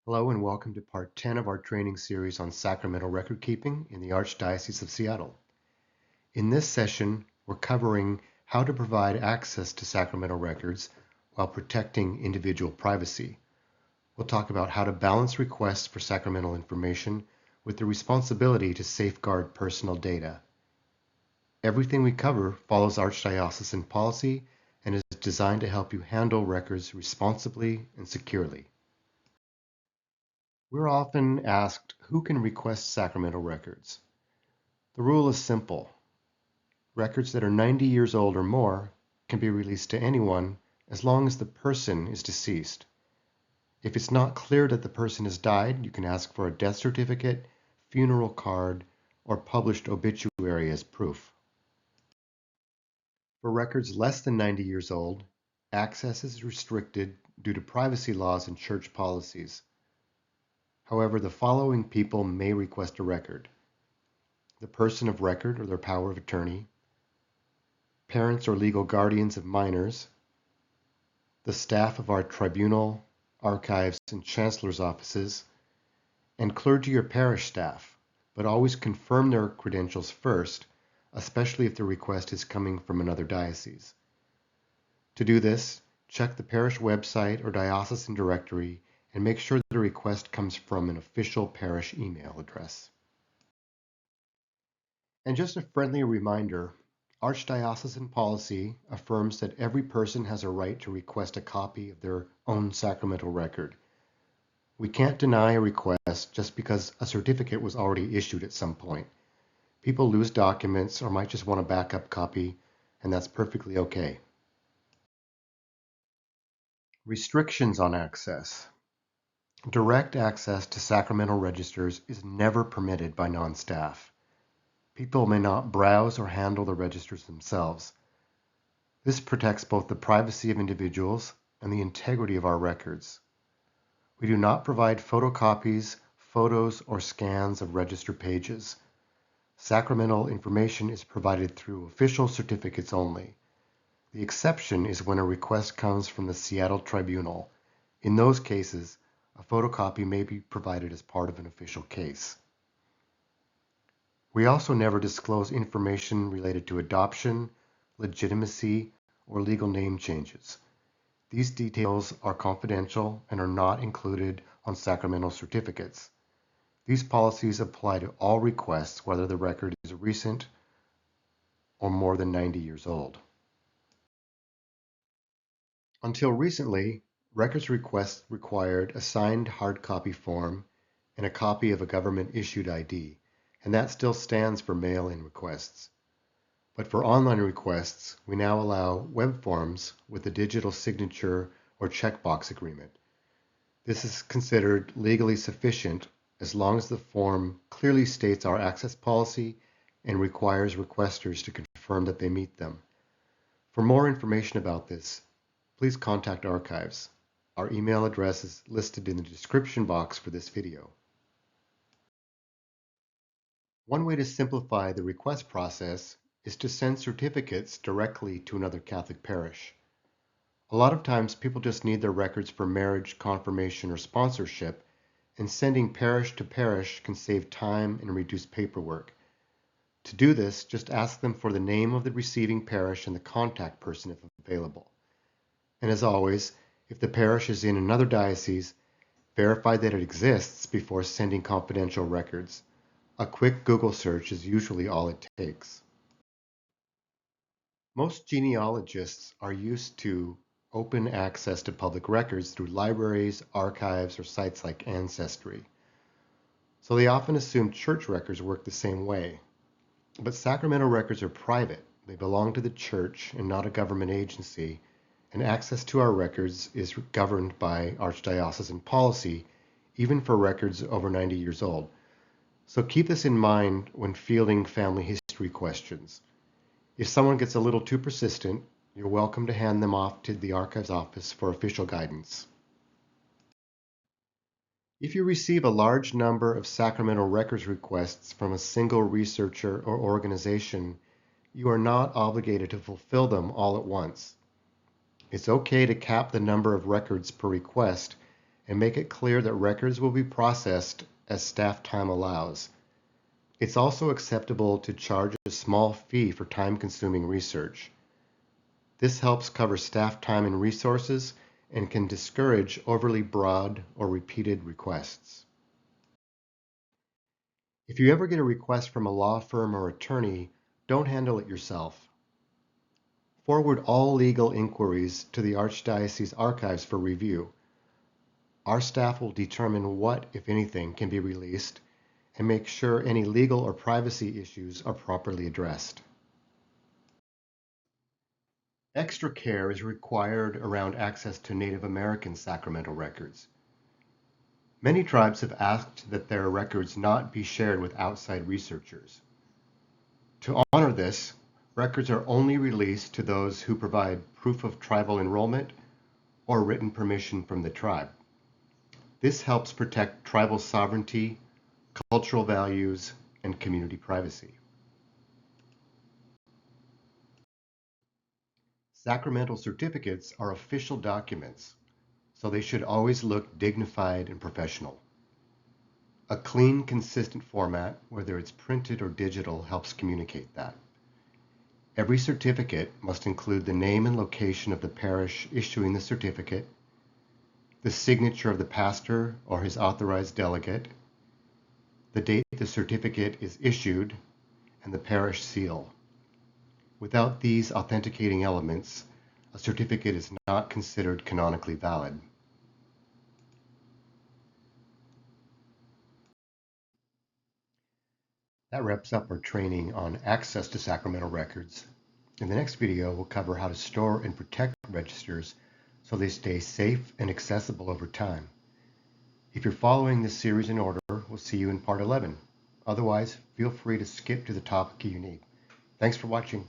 Hello and welcome to part 10 of our training series on sacramental record keeping in the Archdiocese of Seattle. In this session, we're covering how to provide access to sacramental records while protecting individual privacy. We'll talk about how to balance requests for sacramental information with the responsibility to safeguard personal data. Everything we cover follows Archdiocesan policy and is designed to help you handle records responsibly and securely. We're often asked who can request sacramental records. The rule is simple. Records that are 90 years old or more can be released to anyone as long as the person is deceased. If it's not clear that the person has died, you can ask for a death certificate, funeral card, or published obituary as proof. For records less than 90 years old, access is restricted due to privacy laws and church policies. However, the following people may request a record: the person of record or their power of attorney, parents or legal guardians of minors, the staff of our tribunal, archives, and chancellor's offices, and clergy or parish staff, but always confirm their credentials first, especially if the request is coming from another diocese. To do this, check the parish website or diocesan directory and make sure the request comes from an official parish email address. And just a friendly reminder, Archdiocesan policy affirms that every person has a right to request a copy of their own sacramental record. We can't deny a request just because a certificate was already issued at some point. People lose documents or might just want a backup copy, and that's perfectly okay. Restrictions on access. Direct access to sacramental registers is never permitted by non-staff. People may not browse or handle the registers themselves. This protects both the privacy of individuals and the integrity of our records. We do not provide photocopies, photos, or scans of register pages. Sacramental information is provided through official certificates only. The exception is when a request comes from the Seattle Tribunal. In those cases, a photocopy may be provided as part of an official case. We also never disclose information related to adoption, legitimacy, or legal name changes. These details are confidential and are not included on sacramental certificates. These policies apply to all requests, whether the record is recent or more than 90 years old. Until recently, records requests required a signed hard copy form and a copy of a government-issued ID, and that still stands for mail-in requests. But for online requests, we now allow web forms with a digital signature or checkbox agreement. This is considered legally sufficient as long as the form clearly states our access policy and requires requesters to confirm that they meet them. For more information about this, please contact Archives. Our email address is listed in the description box for this video. One way to simplify the request process is to send certificates directly to another Catholic parish. A lot of times people just need their records for marriage, confirmation, or sponsorship, and sending parish to parish can save time and reduce paperwork. To do this, just ask them for the name of the receiving parish and the contact person if available. And as always, if the parish is in another diocese, verify that it exists before sending confidential records. A quick Google search is usually all it takes. Most genealogists are used to open access to public records through libraries, archives, or sites like Ancestry. So they often assume church records work the same way. But sacramental records are private. They belong to the church and not a government agency, and access to our records is governed by Archdiocesan policy, even for records over 90 years old. So keep this in mind when fielding family history questions. If someone gets a little too persistent, you're welcome to hand them off to the Archives office for official guidance. If you receive a large number of sacramental records requests from a single researcher or organization, you are not obligated to fulfill them all at once. It's okay to cap the number of records per request and make it clear that records will be processed as staff time allows. It's also acceptable to charge a small fee for time-consuming research. This helps cover staff time and resources and can discourage overly broad or repeated requests. If you ever get a request from a law firm or attorney, don't handle it yourself. Forward all legal inquiries to the Archdiocese archives for review. Our staff will determine what, if anything, can be released and make sure any legal or privacy issues are properly addressed. Extra care is required around access to Native American sacramental records. Many tribes have asked that their records not be shared with outside researchers. To honor this, records are only released to those who provide proof of tribal enrollment or written permission from the tribe. This helps protect tribal sovereignty, cultural values, and community privacy. Sacramental certificates are official documents, so they should always look dignified and professional. A clean, consistent format, whether it's printed or digital, helps communicate that. Every certificate must include the name and location of the parish issuing the certificate, the signature of the pastor or his authorized delegate, the date the certificate is issued, and the parish seal. Without these authenticating elements, a certificate is not considered canonically valid. That wraps up our training on access to sacramental records. In the next video, we'll cover how to store and protect registers so they stay safe and accessible over time. If you're following this series in order, we'll see you in part 11. Otherwise, feel free to skip to the topic you need. Thanks for watching.